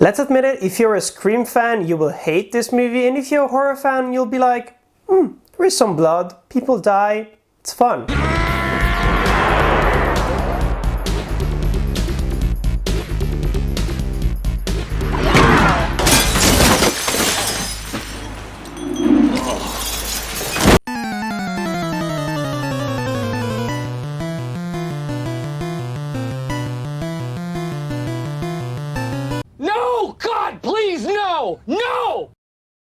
Let's admit it, if you're a Scream fan, you will hate this movie, and if you're a horror fan, you'll be like, there is some blood, people die, it's fun. No! God, please, no! No!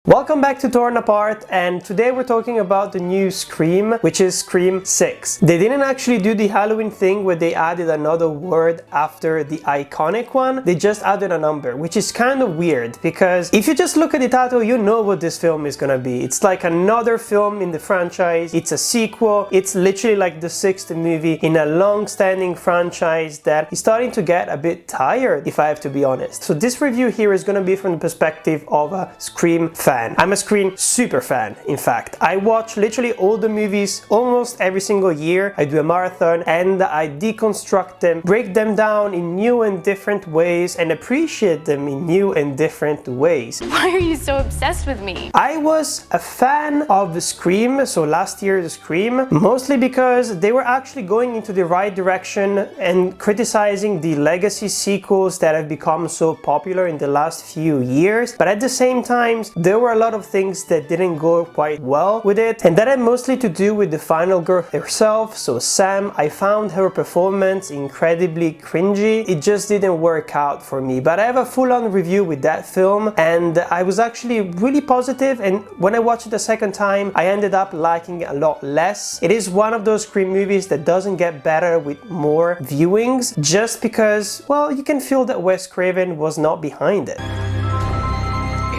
Welcome back to Torn Apart, and today we're talking about the new Scream, which is Scream 6. They didn't actually do the Halloween thing where they added another word after the iconic one, they just added a number, which is kind of weird because if you just look at the title, you know what this film is gonna be. It's like another film in the franchise, it's a sequel, it's literally like the sixth movie in a long-standing franchise that is starting to get a bit tired, if I have to be honest. So this review here is gonna be from the perspective of a Scream fan. I'm a Scream super fan, in fact. I watch literally all the movies almost every single year. I do a marathon and I deconstruct them, break them down in new and different ways and appreciate them in new and different ways. Why are you so obsessed with me? I was a fan of Scream, so last year's Scream, mostly because they were actually going into the right direction and criticizing the legacy sequels that have become so popular in the last few years. But at the same time, there were a lot of things that didn't go quite well with it, and that had mostly to do with the final girl herself. So Sam, I found her performance incredibly cringy. It just didn't work out for me, but I have a full-on review with that film and I was actually really positive, and when I watched it a second time I ended up liking it a lot less. It is one of those Scream movies that doesn't get better with more viewings just because, well, you can feel that Wes Craven was not behind it.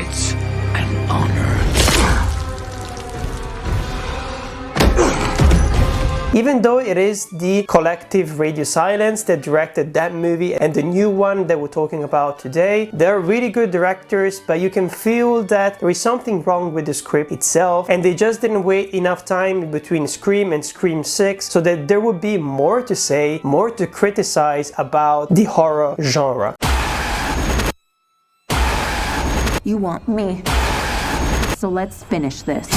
It's an honor. Even though it is the collective Radio Silence that directed that movie and the new one that we're talking about today, they're really good directors, but you can feel that there is something wrong with the script itself, and they just didn't wait enough time between Scream and Scream 6 so that there would be more to say, more to criticize about the horror genre. You want me, so let's finish this.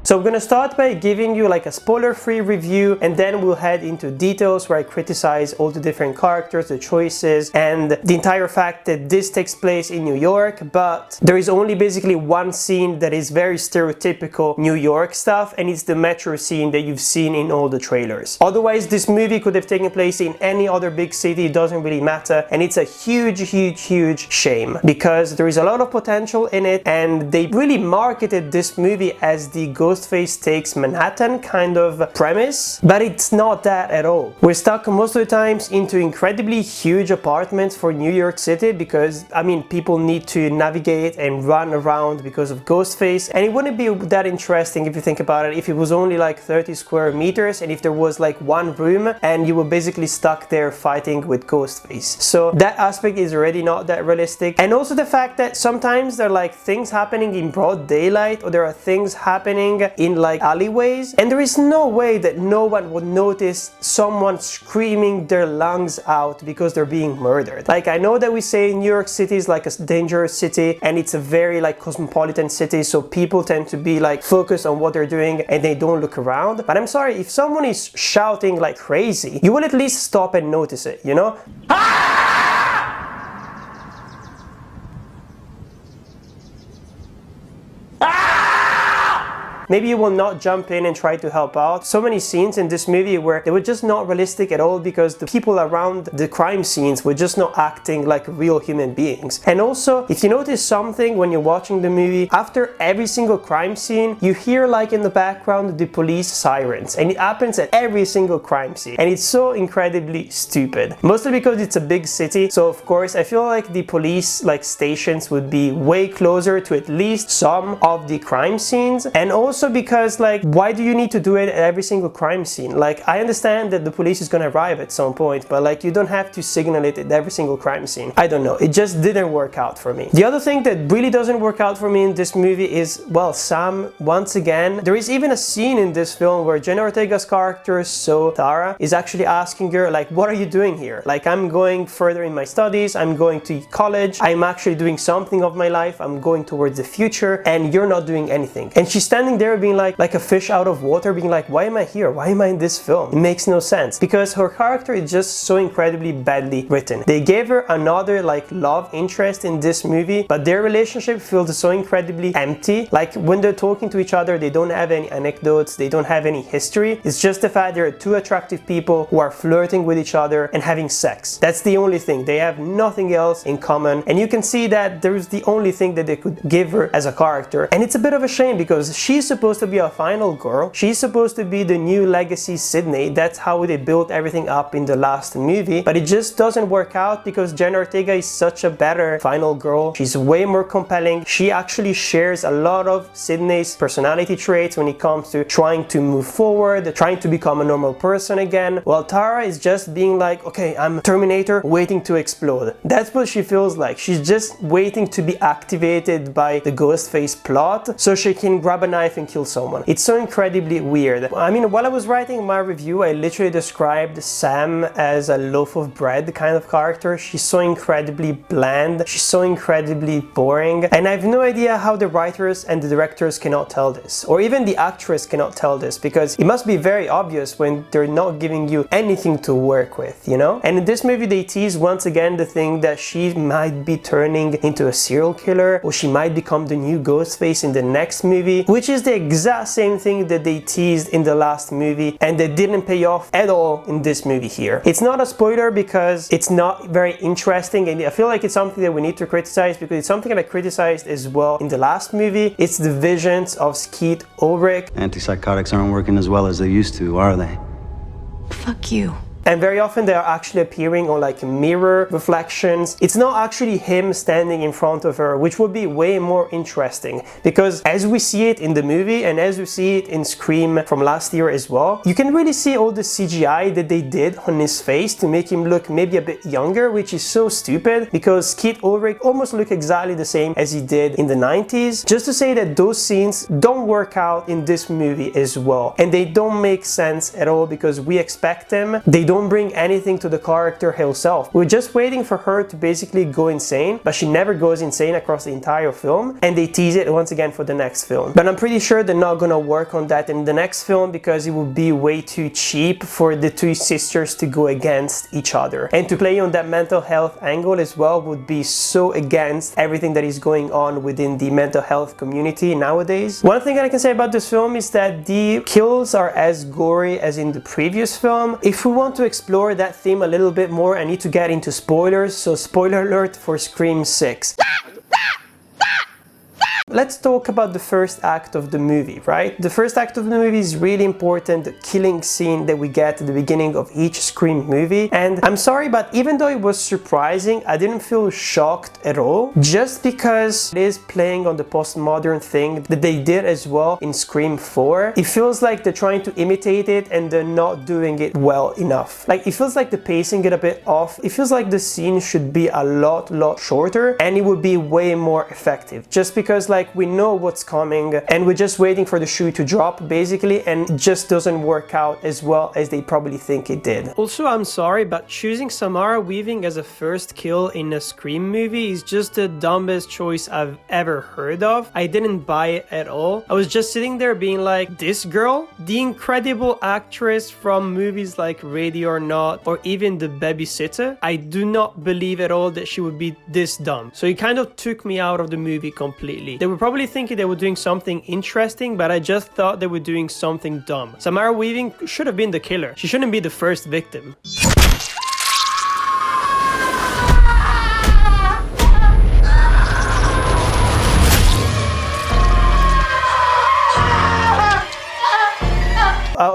So I'm gonna start by giving you like a spoiler-free review, and then we'll head into details where I criticize all the different characters, the choices, and the entire fact that this takes place in New York, but there is only basically one scene that is very stereotypical New York stuff, and it's the metro scene that you've seen in all the trailers. Otherwise, this movie could have taken place in any other big city, it doesn't really matter, and it's a huge shame because there is a lot of potential in it, and they really marketed this movie as the Ghostface Takes Manhattan kind of premise, but it's not that at all. We're stuck most of the times into incredibly huge apartments for New York City because, I mean, people need to navigate and run around because of Ghostface, and it wouldn't be that interesting if you think about it if it was only like 30 square meters and if there was like one room and you were basically stuck there fighting with Ghostface. So that aspect is already not that realistic, and also the fact that sometimes there are like things happening in broad daylight or there are things happening in like alleyways, and there is no way that no one would notice someone screaming their lungs out because they're being murdered. Like, I know that we say New York City is like a dangerous city and it's a very like cosmopolitan city, so people tend to be like focused on what they're doing and they don't look around, but I'm sorry, if someone is shouting like crazy, you will at least stop and notice it, you know? Maybe you will not jump in and try to help out. So many scenes in this movie where they were just not realistic at all because the people around the crime scenes were just not acting like real human beings. And also, if you notice something when you're watching the movie, after every single crime scene, you hear like in the background the police sirens, and it happens at every single crime scene. And it's so incredibly stupid. Mostly because it's a big city, so of course I feel like the police like stations would be way closer to at least some of the crime scenes. And also also because, like, why do you need to do it at every single crime scene? Like, I understand that the police is gonna arrive at some point, but like, you don't have to signal it at every single crime scene. I don't know, it just didn't work out for me. The other thing that really doesn't work out for me in this movie is, well, Sam, once again. There is even a scene in this film where Jenna Ortega's character, so Tara, is actually asking her, like, what are you doing here? Like, I'm going further in my studies, I'm going to college, I'm actually doing something of my life, I'm going towards the future, and you're not doing anything. And she's standing there being like a fish out of water, being like, why am I here? Why am I in this film? It makes no sense, because her character is just so incredibly badly written. They gave her another like love interest in this movie, but their relationship feels so incredibly empty. Like, when they're talking to each other, they don't have any anecdotes, they don't have any history. It's just the fact they're two attractive people who are flirting with each other and having sex. That's the only thing. They have nothing else in common, and you can see that there's the only thing that they could give her as a character. And it's a bit of a shame, because she's supposed to be a final girl. She's supposed to be the new legacy Sydney. That's how they built everything up in the last movie, but it just doesn't work out because Jenna Ortega is such a better final girl. She's way more compelling. She actually shares a lot of Sydney's personality traits when it comes to trying to move forward, trying to become a normal person again. While Tara is just being like, okay, I'm Terminator waiting to explode. That's what she feels like. She's just waiting to be activated by the ghostface plot so she can grab a knife and kill someone. It's so incredibly weird. I mean, while I was writing my review, I literally described Sam as a loaf of bread kind of character. She's so incredibly bland. She's so incredibly boring. And I have no idea how the writers and the directors cannot tell this, or even the actress cannot tell this, because it must be very obvious when they're not giving you anything to work with, you know? And in this movie, they tease once again the thing that she might be turning into a serial killer, or she might become the new Ghostface in the next movie, which is the exact same thing that they teased in the last movie, and that didn't pay off at all in this movie here. It's not a spoiler because it's not very interesting, and I feel like it's something that we need to criticize, because it's something that I criticized as well in the last movie. It's the visions of Skeet Ulrich. Antipsychotics aren't working as well as they used to, are they? Fuck you. And very often they are actually appearing on like mirror reflections. It's not actually him standing in front of her, which would be way more interesting, because as we see it in the movie and as we see it in Scream from last year as well, you can really see all the CGI that they did on his face to make him look maybe a bit younger, which is so stupid, because Skeet Ulrich almost looked exactly the same as he did in the 90s. Just to say that those scenes don't work out in this movie as well, and they don't make sense at all, because we expect them. They don't bring anything to the character herself. We're just waiting for her to basically go insane, but she never goes insane across the entire film, and they tease it once again for the next film. But I'm pretty sure they're not gonna work on that in the next film, because it would be way too cheap for the two sisters to go against each other. And to play on that mental health angle as well would be so against everything that is going on within the mental health community nowadays. One thing that I can say about this film is that the kills are as gory as in the previous film. If we want to explore that theme a little bit more, I need to get into spoilers, so spoiler alert for Scream 6. Let's talk about the first act of the movie, right? The first act of the movie is really important, the killing scene that we get at the beginning of each Scream movie. And I'm sorry, but even though it was surprising, I didn't feel shocked at all, just because it is playing on the postmodern thing that they did as well in Scream 4. It feels like they're trying to imitate it and they're not doing it well enough. Like, it feels like the pacing get a bit off. It feels like the scene should be a lot shorter, and it would be way more effective, just because like we know what's coming and we're just waiting for the shoe to drop basically, and it just doesn't work out as well as they probably think it did. Also, I'm sorry, but choosing Samara Weaving as a first kill in a Scream movie is just the dumbest choice I've ever heard of. I didn't buy it at all. I was just sitting there being like, this girl, the incredible actress from movies like Ready or Not or even The Babysitter, I do not believe at all that she would be this dumb. So it kind of took me out of the movie completely. They were probably thinking they were doing something interesting, but I just thought they were doing something dumb. Samara Weaving should have been the killer. She shouldn't be the first victim.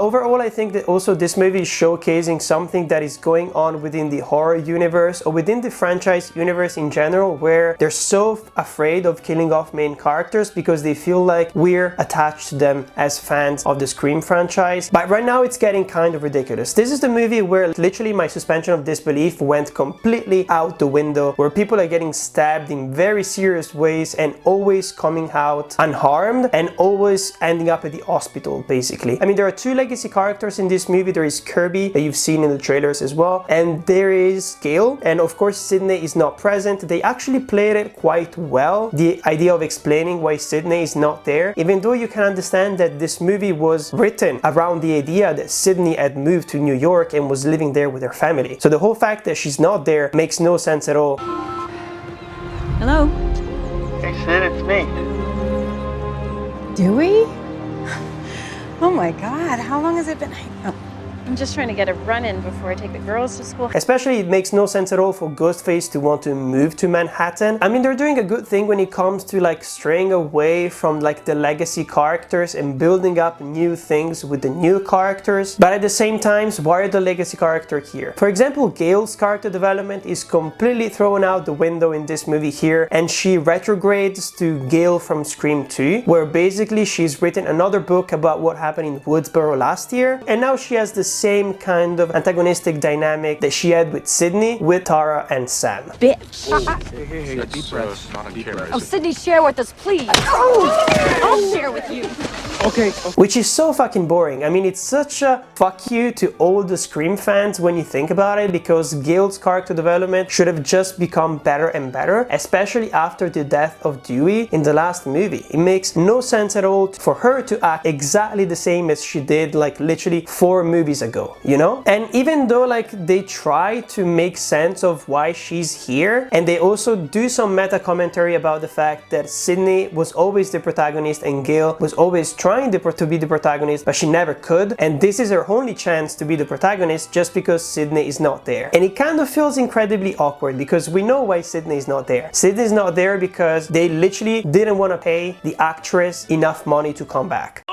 overall, I think that also this movie is showcasing something that is going on within the horror universe or within the franchise universe in general, where they're so afraid of killing off main characters because they feel like we're attached to them as fans of the Scream franchise. But right now it's getting kind of ridiculous. This is the movie where literally my suspension of disbelief went completely out the window, where people are getting stabbed in very serious ways and always coming out unharmed and always ending up at the hospital, basically. I mean, there are two legacy characters in this movie. There is Kirby, that you've seen in the trailers as well, and there is Gale, and of course Sydney is not present. They actually played it quite well, the idea of explaining why Sydney is not there, even though you can understand that this movie was written around the idea that Sydney had moved to New York and was living there with her family. So the whole fact that she's not there makes no sense at all. Hello? Hey Sid, it's me. Dewey? Oh my God, how long has it been? Oh, I'm just trying to get a run-in before I take the girls to school. Especially, it makes no sense at all for Ghostface to want to move to Manhattan. I mean, they're doing a good thing when it comes to like straying away from like the legacy characters and building up new things with the new characters. But at the same time, why are the legacy character here? For example, Gale's character development is completely thrown out the window in this movie here, and she retrogrades to Gale from Scream 2, where basically she's written another book about what happened in Woodsboro last year, and now she has the same kind of antagonistic dynamic that she had with Sydney, with Tara and Sam. Bitch. Hey, deep breaths. Oh, Sydney, share with us, please. I'll share with you. Okay. Which is so fucking boring. I mean, it's such a fuck you to all the Scream fans when you think about it, because Gale's character development should have just become better and better, especially after the death of Dewey in the last movie. It makes no sense at all for her to act exactly the same as she did like literally 4 movies ago, you know? And even though like they try to make sense of why she's here, and they also do some meta commentary about the fact that Sydney was always the protagonist and Gale was always trying to be the protagonist, but she never could, and this is her only chance to be the protagonist just because Sydney is not there. And it kind of feels incredibly awkward because we know why Sydney is not there. Sydney is not there because they literally didn't want to pay the actress enough money to come back.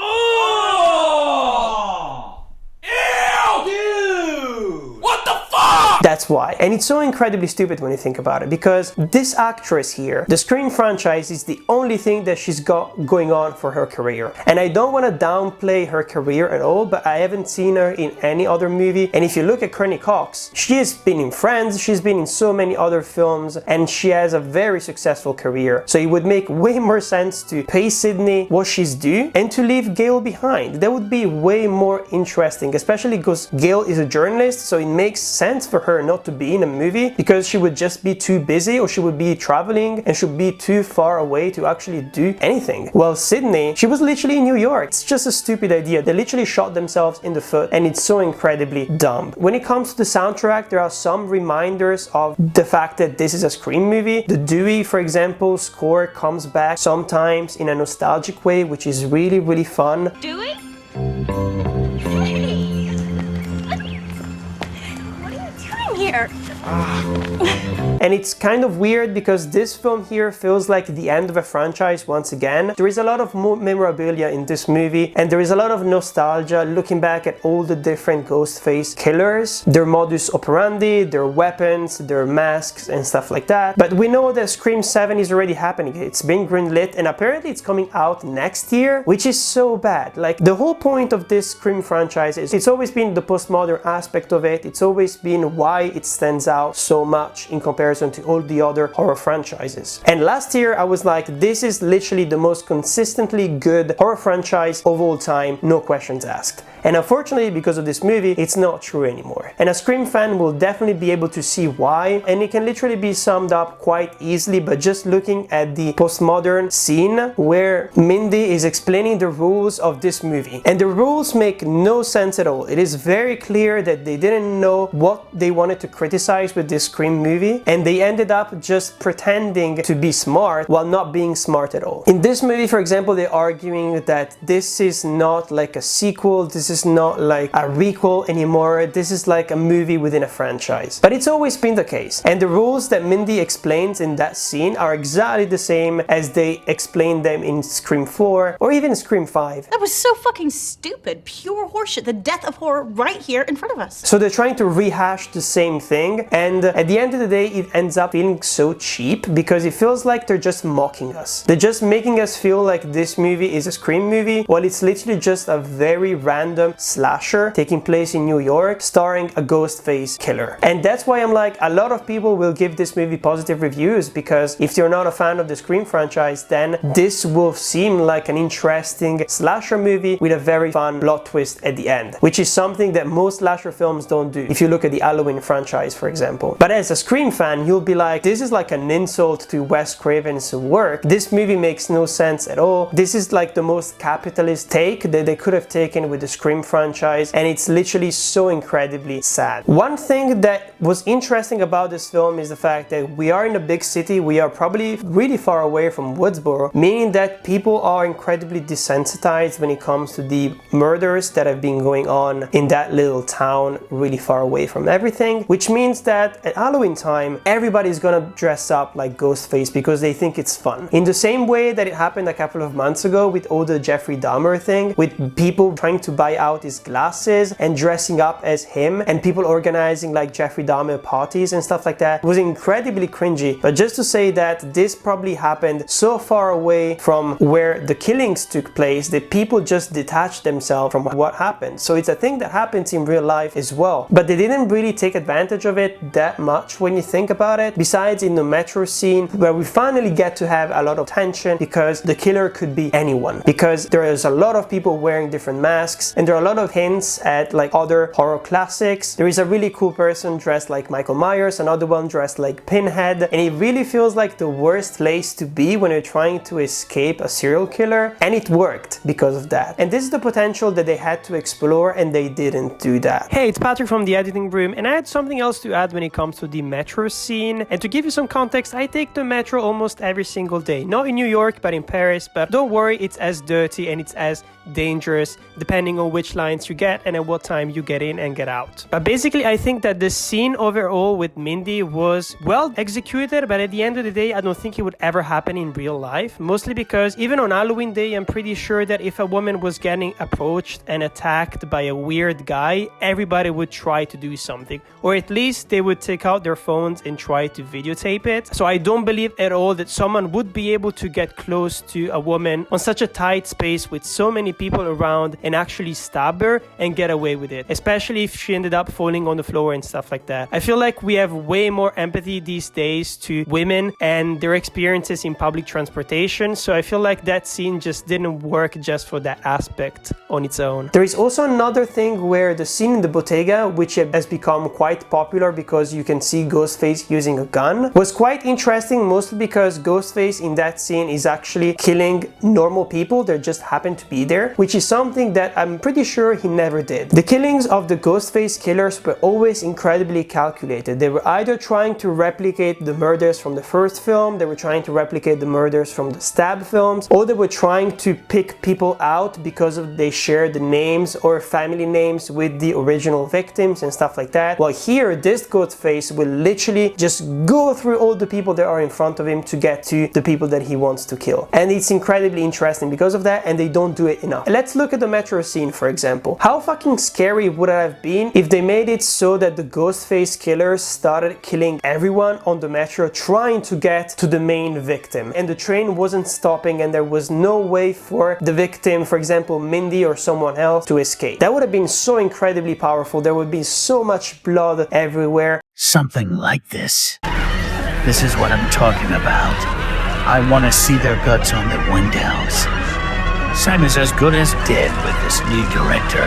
That's why. And it's so incredibly stupid when you think about it, because this actress here, the Scream franchise, is the only thing that she's got going on for her career. And I don't want to downplay her career at all, but I haven't seen her in any other movie. And if you look at Courtney Cox, she has been in Friends, she's been in so many other films, and she has a very successful career. So it would make way more sense to pay Sydney what she's due and to leave Gale behind. That would be way more interesting, especially because Gale is a journalist, so it makes sense for her not to be in a movie because she would just be too busy, or she would be traveling and should be too far away to actually do anything. Well, Sydney, she was literally in New York. It's just a stupid idea. They literally shot themselves in the foot, and it's so incredibly dumb. When it comes to the soundtrack, there are some reminders of the fact that this is a Scream movie. The Dewey, for example, score comes back sometimes in a nostalgic way, which is really, really fun. Dewey? Here. And it's kind of weird because this film here feels like the end of a franchise once again. There is a lot of memorabilia in this movie, and there is a lot of nostalgia looking back at all the different Ghostface killers, their modus operandi, their weapons, their masks and stuff like that. But we know that Scream 7 is already happening. It's been greenlit and apparently it's coming out next year, which is so bad. Like, the whole point of this Scream franchise is it's always been the postmodern aspect of it. It's always been why it stands out so much in comparison to all the other horror franchises. And last year I was like, this is literally the most consistently good horror franchise of all time, no questions asked. And unfortunately, because of this movie, it's not true anymore. And a Scream fan will definitely be able to see why, and it can literally be summed up quite easily by just looking at the postmodern scene where Mindy is explaining the rules of this movie. And the rules make no sense at all. It is very clear that they didn't know what they wanted to criticize with this Scream movie, and and they ended up just pretending to be smart while not being smart at all. In this movie, for example, they're arguing that this is not like a sequel, this is not like a requel anymore, this is like a movie within a franchise. But it's always been the case, and the rules that Mindy explains in that scene are exactly the same as they explained them in Scream 4 or even Scream 5. That was so fucking stupid, pure horseshit, the death of horror right here in front of us. So they're trying to rehash the same thing, and at the end of the day it ends up feeling so cheap because it feels like they're just mocking us. They're just making us feel like this movie is a Scream movie while it's literally just a very random slasher taking place in New York starring a ghost face killer. And that's why I'm like, a lot of people will give this movie positive reviews because if you're not a fan of the Scream franchise, then this will seem like an interesting slasher movie with a very fun plot twist at the end, which is something that most slasher films don't do if you look at the Halloween franchise, for example. But as a Scream fan, you'll be like, this is like an insult to Wes Craven's work. This movie makes no sense at all. This is like the most capitalist take that they could have taken with the Scream franchise, and it's literally so incredibly sad. One thing that was interesting about this film is the fact that we are in a big city, we are probably really far away from Woodsboro, meaning that people are incredibly desensitized when it comes to the murders that have been going on in that little town really far away from everything, which means that at Halloween time everybody's gonna dress up like Ghostface because they think it's fun. In the same way that it happened a couple of months ago with all the Jeffrey Dahmer thing, with people trying to buy out his glasses and dressing up as him, and people organizing like Jeffrey Dahmer parties and stuff like that. It was incredibly cringy. But just to say that this probably happened so far away from where the killings took place that people just detached themselves from what happened. So it's a thing that happens in real life as well. But they didn't really take advantage of it that much when you think about it, besides in the metro scene where we finally get to have a lot of tension because the killer could be anyone, because there is a lot of people wearing different masks and there are a lot of hints at like other horror classics. There is a really cool person dressed like Michael Myers, another one dressed like Pinhead, and it really feels like the worst place to be when you're trying to escape a serial killer, and it worked because of that. And this is the potential that they had to explore, and they didn't do that. Hey, it's Patrick from the editing room, and I had something else to add when it comes to the metro scene. And to give you some context, I take the metro almost every single day. Not in New York, but in Paris. But don't worry, it's as dirty and it's as dangerous depending on which lines you get and at what time you get in and get out. But basically, I think that the scene overall with Mindy was well executed, but at the end of the day, I don't think it would ever happen in real life. Mostly because even on Halloween Day, I'm pretty sure that if a woman was getting approached and attacked by a weird guy, everybody would try to do something, or at least they would take out their phones and try to videotape it. So I don't believe at all that someone would be able to get close to a woman on such a tight space with so many people around and actually stab her and get away with it, especially if she ended up falling on the floor and stuff like that. I feel like we have way more empathy these days to women and their experiences in public transportation, so I feel like that scene just didn't work just for that aspect on its own. There is also another thing where the scene in the bodega, which has become quite popular because you can see Ghostface using a gun, was quite interesting, mostly because Ghostface in that scene is actually killing normal people that just happen to be there, which is something that I'm pretty sure he never did. The killings of the Ghostface killers were always incredibly calculated. They were either trying to replicate the murders from the first film, they were trying to replicate the murders from the Stab films, or they were trying to pick people out because they shared the names or family names with the original victims and stuff like that. While here, this Ghostface will literally just go through all the people that are in front of him to get to the people that he wants to kill. And it's incredibly interesting because of that, and they don't do it enough. Let's look at the metro scene, for example. How fucking scary would it have been if they made it so that the Ghostface killers started killing everyone on the metro trying to get to the main victim, and the train wasn't stopping and there was no way for the victim, for example Mindy or someone else, to escape. That would have been so incredibly powerful. There would be so much blood everywhere. Something like this. This is what I'm talking about. I want to see their guts on the windows. Simon's as good as dead with this new director.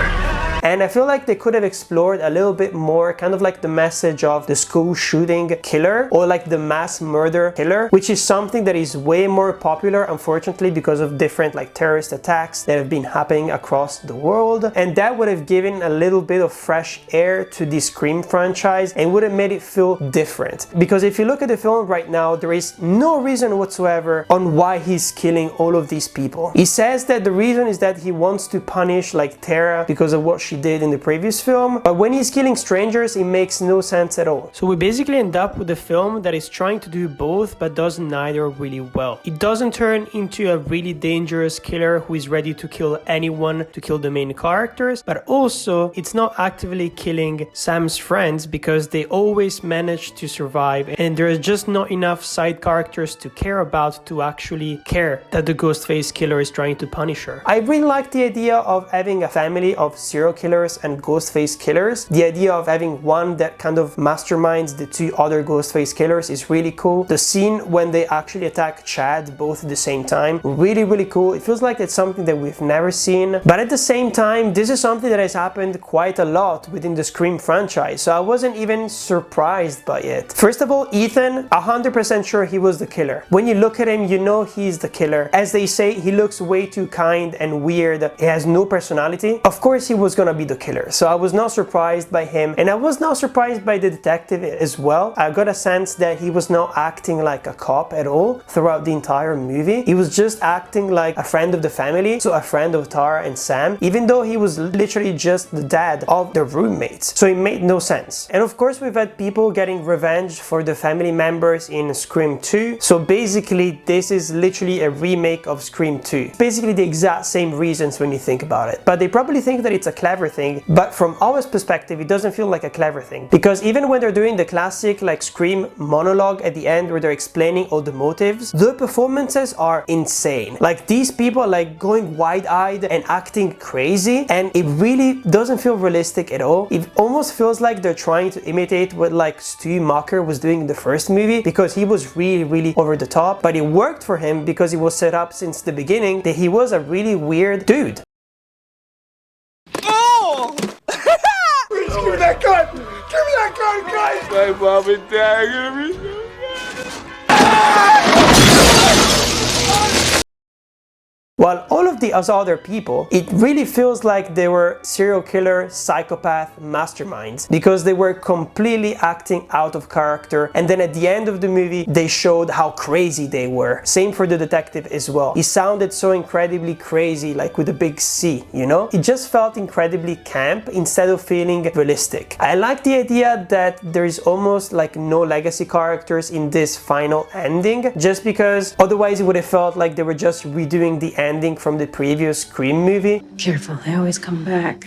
and I feel like they could have explored a little bit more kind of like the message of the school shooting killer or like the mass murder killer, which is something that is way more popular unfortunately because of different like terrorist attacks that have been happening across the world, and that would have given a little bit of fresh air to the Scream franchise and would have made it feel different. Because if you look at the film right now, there is no reason whatsoever on why he's killing all of these people. He says that the reason is that he wants to punish like Tara because of what she did in the previous film, but when he's killing strangers it makes no sense at all. So we basically end up with a film that is trying to do both but does neither really well. It doesn't turn into a really dangerous killer who is ready to kill anyone to kill the main characters, but also it's not actively killing Sam's friends because they always manage to survive and there's just not enough side characters to care about to actually care that the Ghostface killer is trying to punish her. I really like the idea of having a family of serial killers and Ghostface killers. The idea of having one that kind of masterminds the two other Ghostface killers is really cool. The scene when they actually attack Chad both at the same time, really cool. It feels like it's something that we've never seen, but at the same time this is something that has happened quite a lot within the Scream franchise, so I wasn't even surprised by it. First of all, Ethan, 100% sure he was the killer. When you look at him, you know he's the killer. As they say, he looks way too kind and weird. He has no personality. Of course he was gonna be the killer, so I was not surprised by him, and I was not surprised by the detective as well. I got a sense that he was not acting like a cop at all throughout the entire movie. He was just acting like a friend of the family, so a friend of Tara and Sam, even though he was literally just the dad of their roommates, so it made no sense. And of course we've had people getting revenge for the family members in Scream 2, so basically this is literally a remake of Scream 2. Basically the exact same reasons when you think about it, but they probably think that it's a clever thing, but from our perspective it doesn't feel like a clever thing, because even when they're doing the classic like Scream monologue at the end where they're explaining all the motives, the performances are insane. Like these people are like going wide-eyed and acting crazy, and it really doesn't feel realistic at all. It almost feels like they're trying to imitate what like Stu Macher was doing in the first movie, because he was really over the top, but it worked for him because he was set up since the beginning that he was a really weird dude. Oh! Give me that gun! Give me that gun, guys! My mom and dad are gonna be so While all of the other people, it really feels like they were serial killer, psychopath masterminds, because they were completely acting out of character, and then at the end of the movie they showed how crazy they were. Same for the detective as well. He sounded so incredibly crazy, like with a big C, you know? It just felt incredibly camp instead of feeling realistic. I like the idea that there is almost like no legacy characters in this final ending, just because otherwise it would have felt like they were just redoing the ending from the previous Scream movie. Careful, they always come back.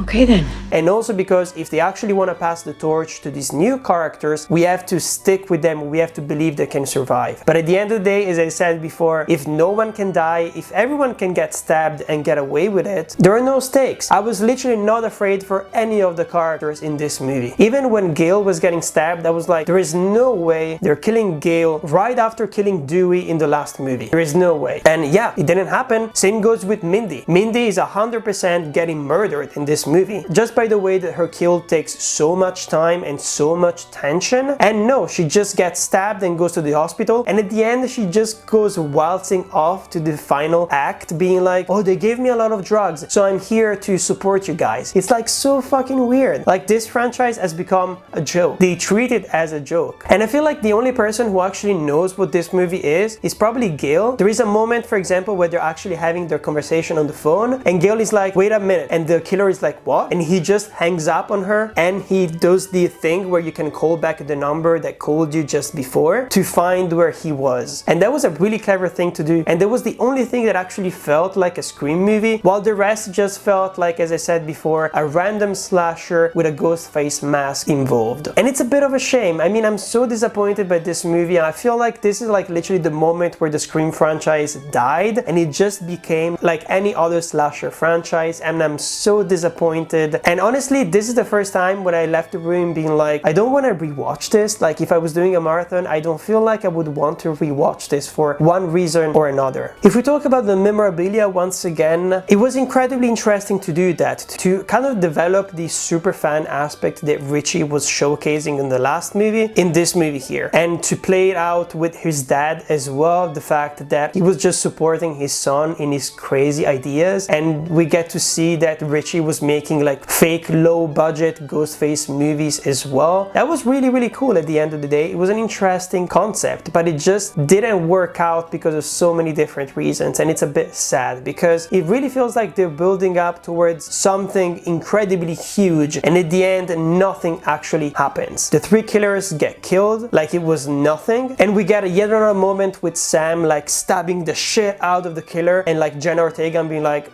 Okay then. And also because if they actually want to pass the torch to these new characters, we have to stick with them, we have to believe they can survive. But at the end of the day, as I said before, if no one can die, if everyone can get stabbed and get away with it, there are no stakes. I was literally not afraid for any of the characters in this movie. Even when Gail was getting stabbed, I was like, there is no way they're killing Gail right after killing Dewey in the last movie. There is no way. And yeah, it didn't happen. Same goes with Mindy. Mindy is 100% getting murdered in this movie. Just by the way that her kill takes so much time and so much tension, and no, she just gets stabbed and goes to the hospital, and at the end she just goes waltzing off to the final act being like, oh, they gave me a lot of drugs, so I'm here to support you guys. It's like so fucking weird. Like this franchise has become a joke. They treat it as a joke, and I feel like the only person who actually knows what this movie is probably Gail. There is a moment, for example, where they're actually having their conversation on the phone, and Gail is like, wait a minute, and the killer is like, what? And he just hangs up on her, and he does the thing where you can call back the number that called you just before to find where he was. And that was a really clever thing to do, and that was the only thing that actually felt like a Scream movie, while the rest just felt like, as I said before, a random slasher with a ghost face mask involved. And it's a bit of a shame. I mean, I'm so disappointed by this movie, and I feel like this is like literally the moment where the Scream franchise died and it just became like any other slasher franchise, and I'm so disappointed. And And honestly, this is the first time when I left the room being like, I don't want to rewatch this. Like if I was doing a marathon, I don't feel like I would want to rewatch this for one reason or another. If we talk about the memorabilia once again, it was incredibly interesting to do that, to kind of develop the super fan aspect that Richie was showcasing in the last movie, in this movie here, and to play it out with his dad as well, the fact that he was just supporting his son in his crazy ideas, and we get to see that Richie was making like fake low budget ghostface movies as well. That was really cool at the end of the day. It was an interesting concept, but it just didn't work out because of so many different reasons, and it's a bit sad because it really feels like they're building up towards something incredibly huge, and at the end nothing actually happens. The three killers get killed like it was nothing, and we get yet another moment with Sam like stabbing the shit out of the killer, and like Jenna Ortega being like,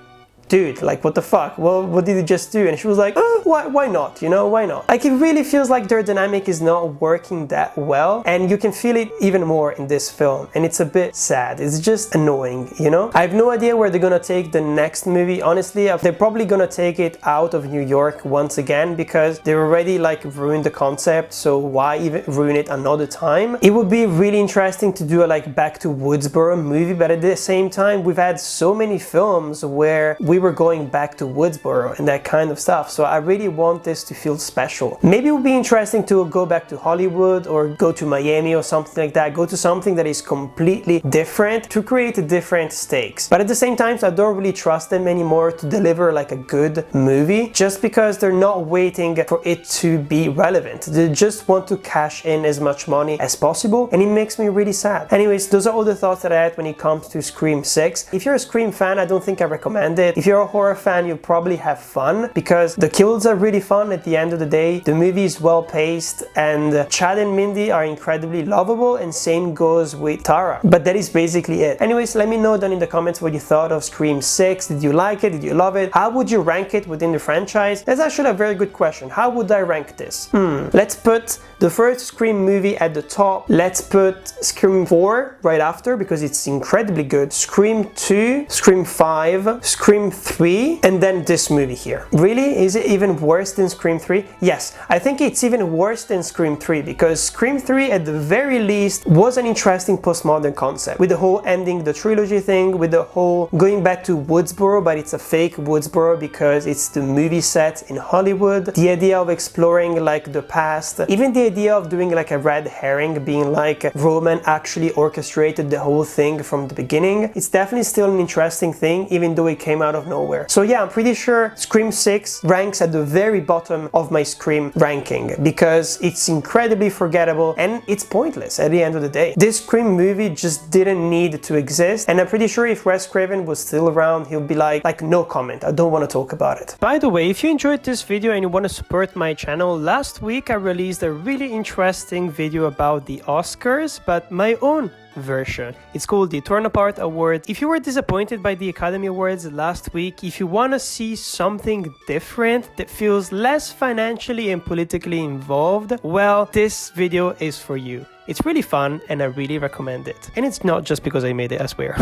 dude, like what the fuck, well, what did you just do? And she was like, why not, you know, why not? Like it really feels like their dynamic is not working that well, and you can feel it even more in this film, and it's a bit sad. It's just annoying, you know? I have no idea where they're gonna take the next movie. Honestly, they're probably gonna take it out of New York once again because they already like ruined the concept, so why even ruin it another time? It would be really interesting to do a like Back to Woodsboro movie, but at the same time we've had so many films where we were going back to Woodsboro and that kind of stuff, so I really want this to feel special. Maybe it would be interesting to go back to Hollywood or go to Miami or something like that, go to something that is completely different to create different stakes. But at the same time, I don't really trust them anymore to deliver like a good movie, just because they're not waiting for it to be relevant. They just want to cash in as much money as possible, and it makes me really sad. Anyways, those are all the thoughts that I had when it comes to Scream 6. If you're a Scream fan, I don't think I recommend it. If you're a horror fan, you'll probably have fun because the kills are really fun at the end of the day. The movie is well paced, and Chad and Mindy are incredibly lovable, and same goes with Tara. But that is basically it. Anyways, let me know down in the comments what you thought of Scream 6. Did you like it? Did you love it? How would you rank it within the franchise? That's actually a very good question. How would I rank this? Let's put the first Scream movie at the top. Let's put Scream 4 right after because it's incredibly good. Scream 2, Scream 5, Scream 3, and then this movie here. Really? Is it even worse than Scream 3? Yes, I think it's even worse than Scream 3 because Scream 3 at the very least was an interesting postmodern concept with the whole ending the trilogy thing, with the whole going back to Woodsboro, but it's a fake Woodsboro because it's the movie set in Hollywood. The idea of exploring like the past, even the idea of doing like a red herring, being like Roman actually orchestrated the whole thing from the beginning. It's definitely still an interesting thing, even though it came out of nowhere. So yeah, I'm pretty sure Scream 6 ranks at the very bottom of my Scream ranking because it's incredibly forgettable and it's pointless at the end of the day. This Scream movie just didn't need to exist, and I'm pretty sure if Wes Craven was still around, he'll be like no comment, I don't want to talk about it. By the way, if you enjoyed this video and you want to support my channel, last week I released a really interesting video about the Oscars, but my own version. It's called the Torn Apart Award. If you were disappointed by the Academy Awards last week, if you want to see something different that feels less financially and politically involved, well, this video is for you. It's really fun and I really recommend it. And it's not just because I made it, I swear.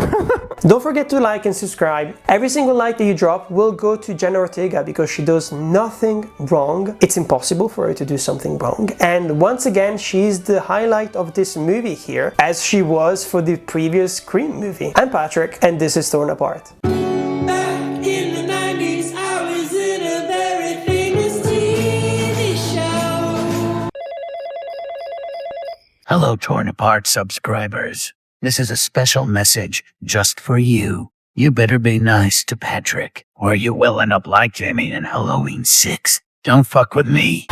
Don't forget to like and subscribe. Every single like that you drop will go to Jenna Ortega because she does nothing wrong. It's impossible for her to do something wrong. And once again, she's the highlight of this movie here, as she was for the previous Scream movie. I'm Patrick, and this is Torn Apart. Hello, Torn Apart subscribers. This is a special message just for you. You better be nice to Patrick, or you will end up like Jamie in Halloween 6. Don't fuck with me.